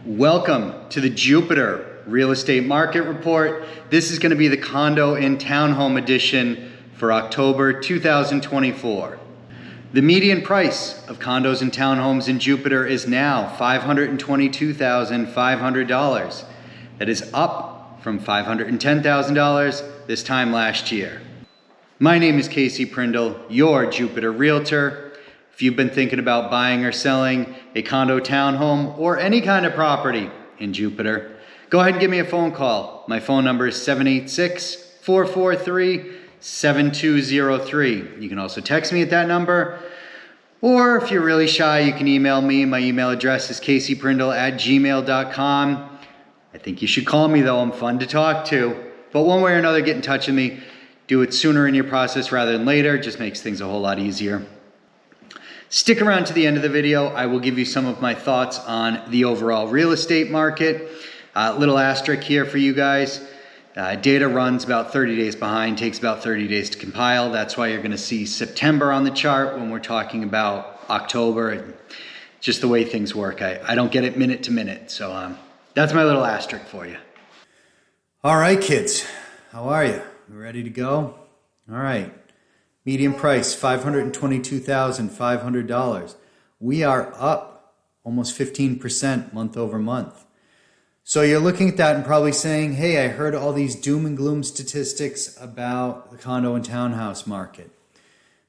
Welcome to the Jupiter Real Estate Market Report. This is going to be the condo and townhome edition for October 2024. The median price of condos and townhomes in Jupiter is now $522,500. That is up from $510,000 this time last year. My name is Prindle, your Jupiter Realtor. If you've been thinking about buying or selling a condo, townhome, or any kind of property in Jupiter, go ahead and give me a phone call. My phone number is 786-443-7203. You can also text me at that number, or if you're really shy, you can email me. My email address is kcprindle@gmail.com. I think you should call me though, I'm fun to talk to. But one way or another, get in touch with me. Do it sooner in your process rather than later, it just makes things a whole lot easier. Stick around to the end of the video. I will give you some of my thoughts on the overall real estate market. Little asterisk here for you guys. Data runs about 30 days behind, takes about 30 days to compile. That's why you're gonna see September on the chart when we're talking about October. Just the way things work. I don't get it minute to minute. So that's my little asterisk for you. All right, kids, how are you? Ready to go? All right. Median price, $522,500. We are up almost 15% month over month. So you're looking at that and probably saying, hey, I heard all these doom and gloom statistics about the condo and townhouse market.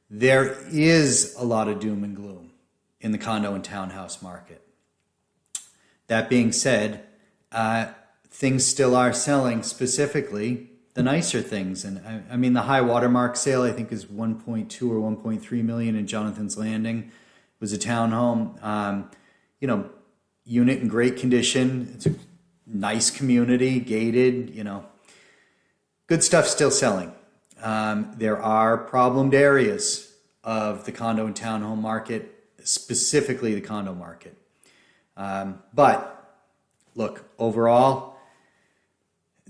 There is a lot of doom and gloom in the condo and townhouse market. That being said, things still are selling, specifically the nicer things. And I mean, the high watermark sale, I think, is 1.2 or 1.3 million in Jonathan's Landing. It was a townhome, unit in great condition. It's a nice community, gated, good stuff still selling. There are problemed areas of the condo and townhome market, specifically the condo market. But look, overall,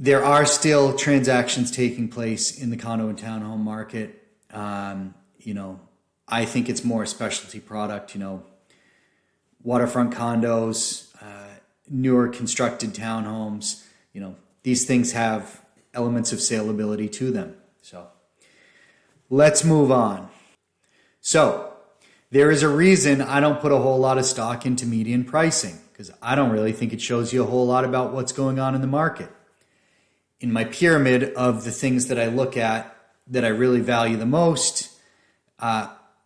there are still transactions taking place in the condo and townhome market. I think it's more a specialty product, waterfront condos, newer constructed townhomes, these things have elements of saleability to them. So let's move on. So there is a reason I don't put a whole lot of stock into median pricing, because I don't really think it shows you a whole lot about what's going on in the market. In my pyramid of the things that I look at that I really value the most,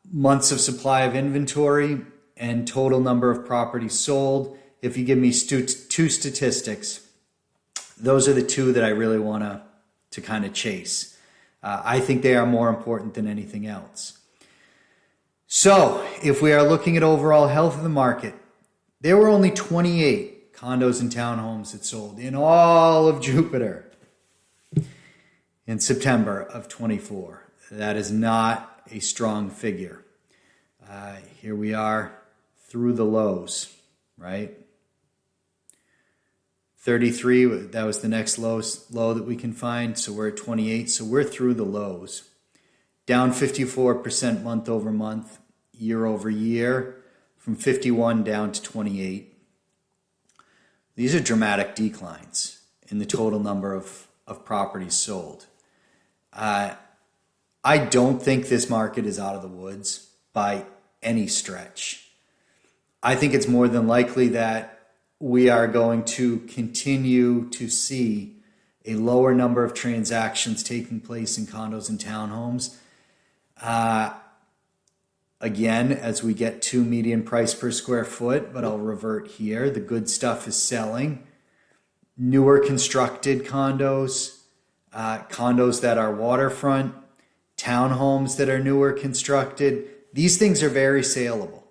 months of supply of inventory and total number of properties sold. If you give me two statistics, those are the two that I really want to kind of chase. I think they are more important than anything else. So if we are looking at overall health of the market, there were only 28 condos and townhomes that sold in all of Jupiter in September of 24. That is not a strong figure. Here we are through the lows, right? 33, that was the next low that we can find. So we're at 28. So we're through the lows. Down 54% month over month, year over year, from 51 down to 28. These are dramatic declines in the total number of properties sold. I don't think this market is out of the woods by any stretch. I think it's more than likely that we are going to continue to see a lower number of transactions taking place in condos and townhomes. Again, as we get to median price per square foot, but I'll revert here. The good stuff is selling. Newer constructed condos, condos that are waterfront, townhomes that are newer constructed. These things are very saleable.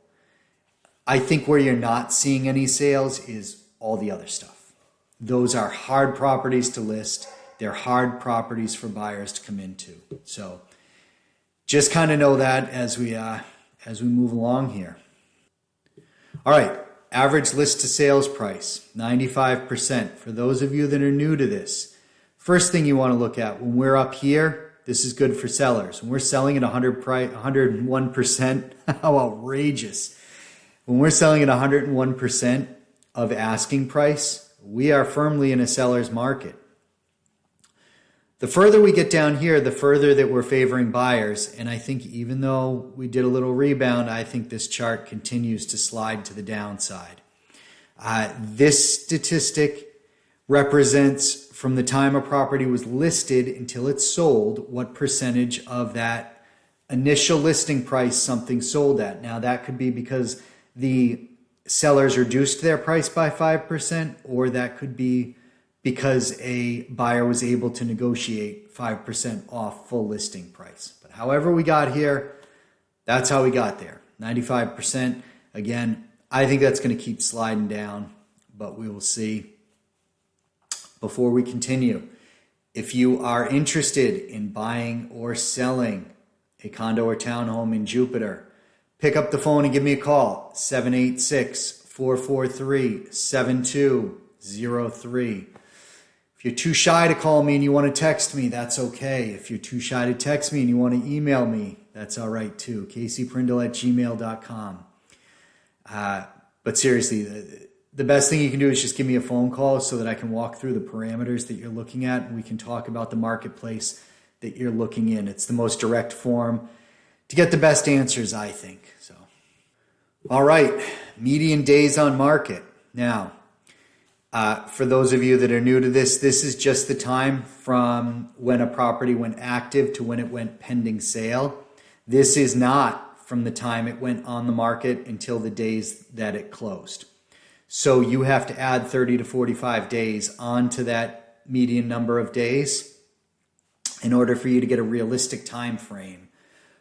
I think where you're not seeing any sales is all the other stuff. Those are hard properties to list. They're hard properties for buyers to come into. So just kind of know that as we move along here. All right. Average list to sales price, 95%. For those of you that are new to this, first thing you want to look at when we're up here, this is good for sellers. When we're selling at 101%, how outrageous. When we're selling at 101%, of asking price, we are firmly in a seller's market. The further we get down here, the further that we're favoring buyers. And I think even though we did a little rebound, I think this chart continues to slide to the downside. This statistic represents from the time a property was listed until it's sold, what percentage of that initial listing price something sold at. Now that could be because the sellers reduced their price by 5%, or that could be because a buyer was able to negotiate 5% off full listing price. But however we got here, that's how we got there. 95%. Again, I think that's going to keep sliding down, but we will see. Before we continue, if you are interested in buying or selling a condo or townhome in Jupiter, pick up the phone and give me a call, 786-443-7203. If you're too shy to call me and you want to text me, that's okay. If you're too shy to text me and you want to email me, that's all right too. caseyprindle@gmail.com. But seriously, the best thing you can do is just give me a phone call so that I can walk through the parameters that you're looking at and we can talk about the marketplace that you're looking in. It's the most direct form to get the best answers, I think. So, all right, median days on market. Now, for those of you that are new to this is just the time from when a property went active to when it went pending sale. This is not from the time it went on the market until the days that it closed. So you have to add 30 to 45 days onto that median number of days in order for you to get a realistic time frame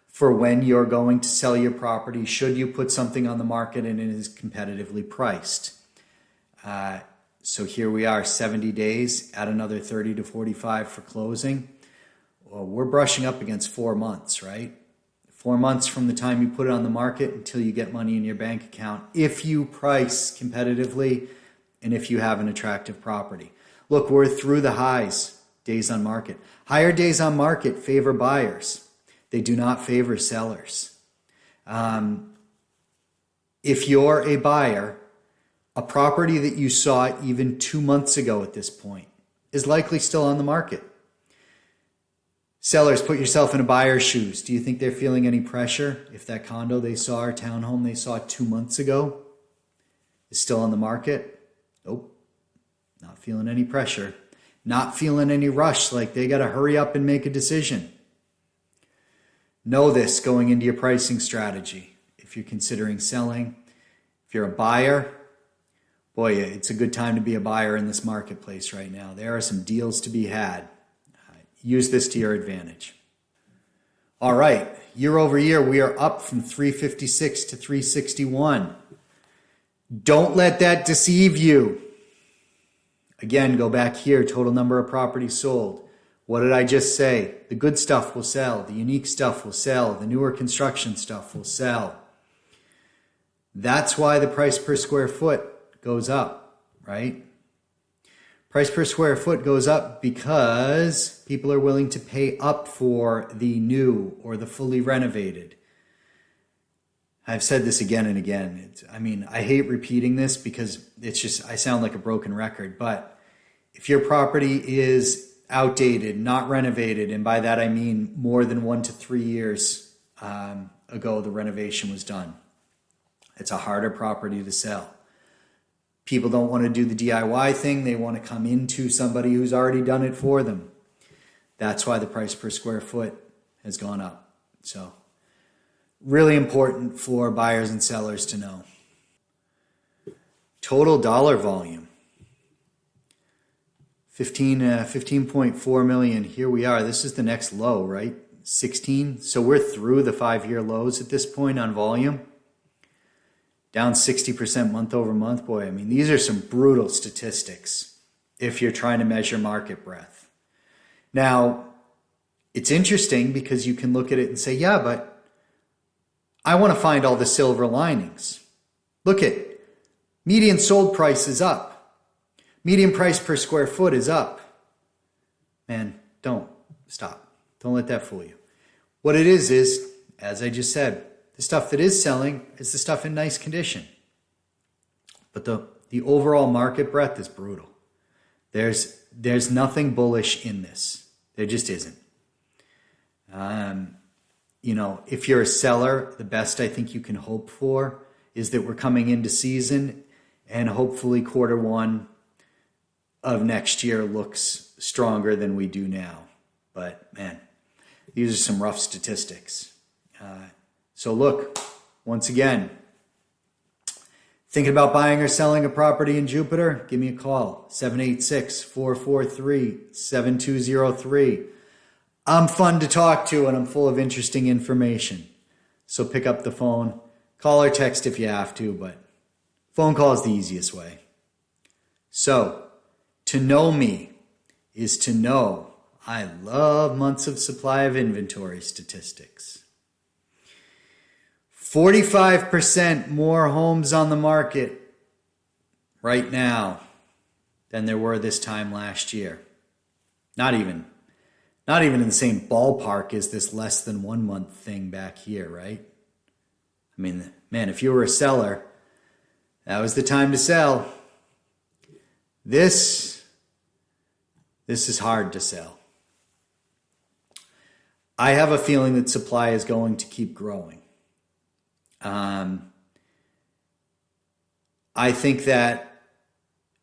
for when you're going to sell your property should you put something on the market and it is competitively priced. So here we are, 70 days, add another 30 to 45 for closing. Well, we're brushing up against 4 months, right? 4 months from the time you put it on the market until you get money in your bank account, if you price competitively and if you have an attractive property. Look, we're through the highs, days on market. Higher days on market favor buyers. They do not favor sellers. If you're a buyer, a property that you saw even 2 months ago at this point is likely still on the market. Sellers, put yourself in a buyer's shoes. Do you think they're feeling any pressure if that condo they saw or townhome they saw 2 months ago is still on the market? Nope. Not feeling any pressure. Not feeling any rush, like they got to hurry up and make a decision. Know this going into your pricing strategy. If you're considering selling, if you're a buyer, boy, it's a good time to be a buyer in this marketplace right now. There are some deals to be had. Use this to your advantage. All right, year over year, we are up from 356 to 361. Don't let that deceive you. Again, go back here, total number of properties sold. What did I just say? The good stuff will sell. The unique stuff will sell. The newer construction stuff will sell. That's why the price per square foot goes up, right? Price per square foot goes up because people are willing to pay up for the new or the fully renovated. I've said this again and again. I hate repeating this because I sound like a broken record. But if your property is outdated, not renovated, and by that I mean more than 1 to 3 years ago the renovation was done, it's a harder property to sell. People don't want to do the DIY thing. They want to come into somebody who's already done it for them. That's why the price per square foot has gone up. So really important for buyers and sellers to know. Total dollar volume. 15.4 million. Here we are. This is the next low, right? 16. So we're through the 5-year lows at this point on volume. Down 60% month over month. Boy, these are some brutal statistics if you're trying to measure market breadth. Now, it's interesting because you can look at it and say, yeah, but I want to find all the silver linings. Look at median sold price is up. Median price per square foot is up. Man, don't stop. Don't let that fool you. What it is, as I just said, the stuff that is selling is the stuff in nice condition. But the the overall market breadth is brutal. There's nothing bullish in this. There just isn't. If you're a seller, the best I think you can hope for is that we're coming into season and hopefully quarter one of next year looks stronger than we do now. But man, these are some rough statistics. So look, once again, thinking about buying or selling a property in Jupiter? Give me a call, 786-443-7203. I'm fun to talk to and I'm full of interesting information. So pick up the phone, call or text if you have to, but phone call is the easiest way. So, to know me is to know I love months of supply of inventory statistics. 45% more homes on the market right now than there were this time last year. Not even in the same ballpark as this less than 1 month thing back here, right? I mean, man, if you were a seller, that was the time to sell. This is hard to sell. I have a feeling that supply is going to keep growing. I think that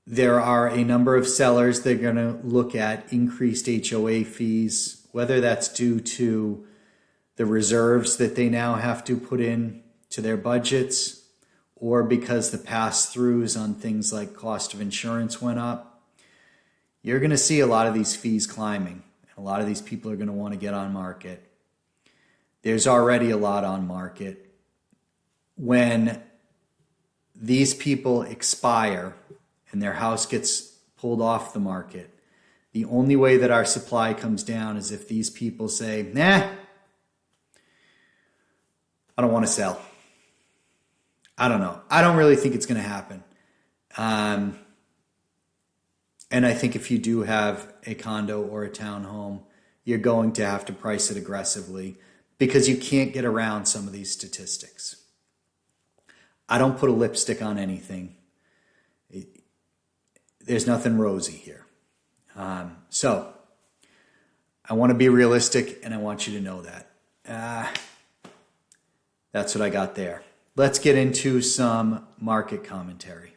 there are a number of sellers that are going to look at increased HOA fees, whether that's due to the reserves that they now have to put in to their budgets, or because the pass-throughs on things like cost of insurance went up. You're going to see a lot of these fees climbing. A lot of these people are going to want to get on market. There's already a lot on market. When these people expire and their house gets pulled off the market, the only way that our supply comes down is if these people say, nah, I don't want to sell. I don't know. I don't really think it's going to happen. And I think if you do have a condo or a townhome, you're going to have to price it aggressively because you can't get around some of these statistics. I don't put a lipstick on anything. There's nothing rosy here. So I want to be realistic, and I want you to know that. That's what I got there. Let's get into some market commentary.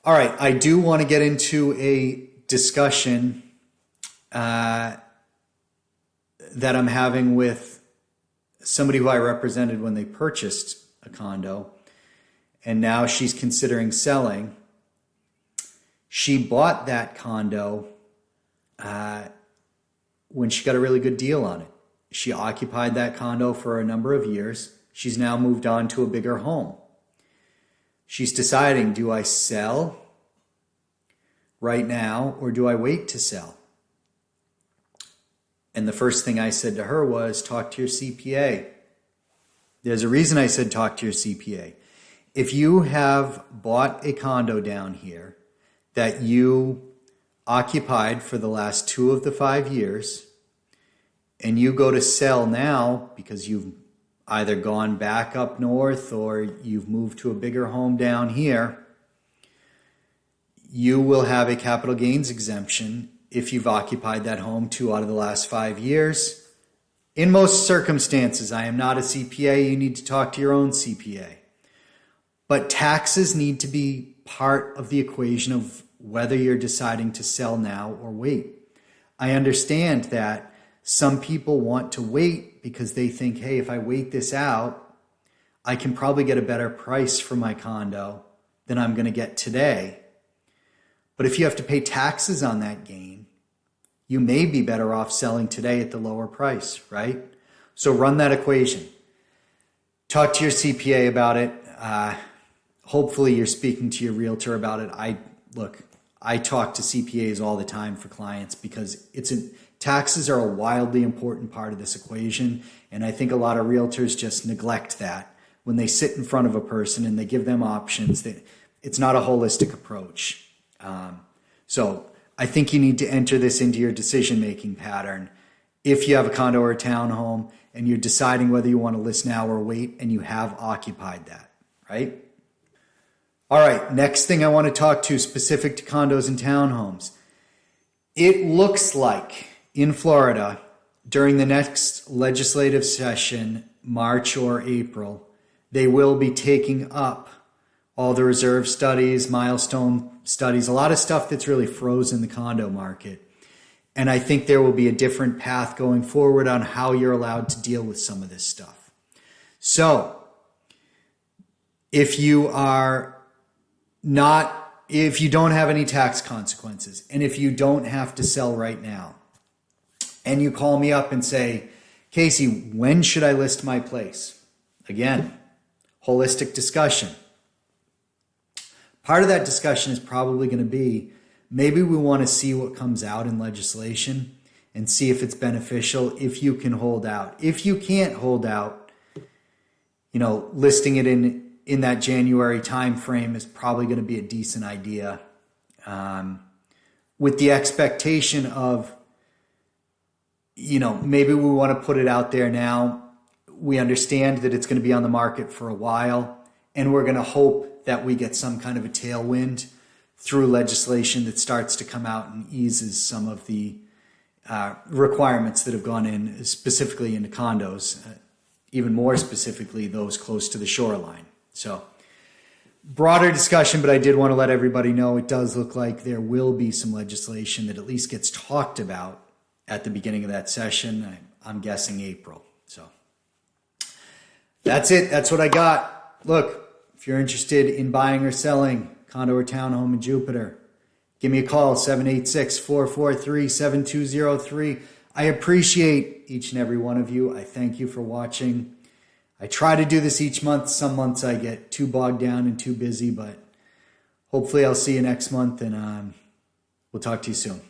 All right, I do want to get into a discussion that I'm having with somebody who I represented when they purchased a condo, and now she's considering selling. She bought that condo when she got a really good deal on it. She occupied that condo for a number of years. She's now moved on to a bigger home. She's deciding, do I sell right now or do I wait to sell? And the first thing I said to her was, talk to your CPA. There's a reason I said talk to your CPA. If you have bought a condo down here that you occupied for the last 2 of the 5 years, and you go to sell now because you've either gone back up north or you've moved to a bigger home down here, you will have a capital gains exemption if you've occupied that home 2 out of the last 5 years. In most circumstances, I am not a CPA. You need to talk to your own CPA. But taxes need to be part of the equation of whether you're deciding to sell now or wait. I understand that some people want to wait because they think, hey, if I wait this out, I can probably get a better price for my condo than I'm going to get today. But if you have to pay taxes on that gain, you may be better off selling today at the lower price, right? So run that equation. Talk to your CPA about it. Hopefully you're speaking to your realtor about it. I talk to CPAs all the time for clients because taxes are a wildly important part of this equation. And I think a lot of realtors just neglect that when they sit in front of a person and they give them options. That it's not a holistic approach. So I think you need to enter this into your decision-making pattern. If you have a condo or a townhome and you're deciding whether you want to list now or wait and you have occupied that, right? All right, next thing I want to talk to specific to condos and townhomes. It looks like in Florida during the next legislative session, March or April, they will be taking up all the reserve studies, milestone studies, a lot of stuff that's really frozen the condo market. And I think there will be a different path going forward on how you're allowed to deal with some of this stuff. So if you don't have any tax consequences, and if you don't have to sell right now, and you call me up and say, Casey, when should I list my place? Again, holistic discussion. Part of that discussion is probably going to be, maybe we want to see what comes out in legislation and see if it's beneficial, if you can hold out. If you can't hold out, listing it in that January time frame is probably going to be a decent idea, with the expectation of, maybe we want to put it out there now. We understand that it's going to be on the market for a while, and we're going to hope that we get some kind of a tailwind through legislation that starts to come out and eases some of the requirements that have gone in, specifically into condos, even more specifically those close to the shoreline. So broader discussion, but I did want to let everybody know it does look like there will be some legislation that at least gets talked about at the beginning of that session. I'm guessing April. So that's it. That's what I got. Look, if you're interested in buying or selling condo or townhome in Jupiter, give me a call, 786-443-7203. I appreciate each and every one of you. I thank you for watching. I try to do this each month. Some months I get too bogged down and too busy, but hopefully I'll see you next month, and we'll talk to you soon.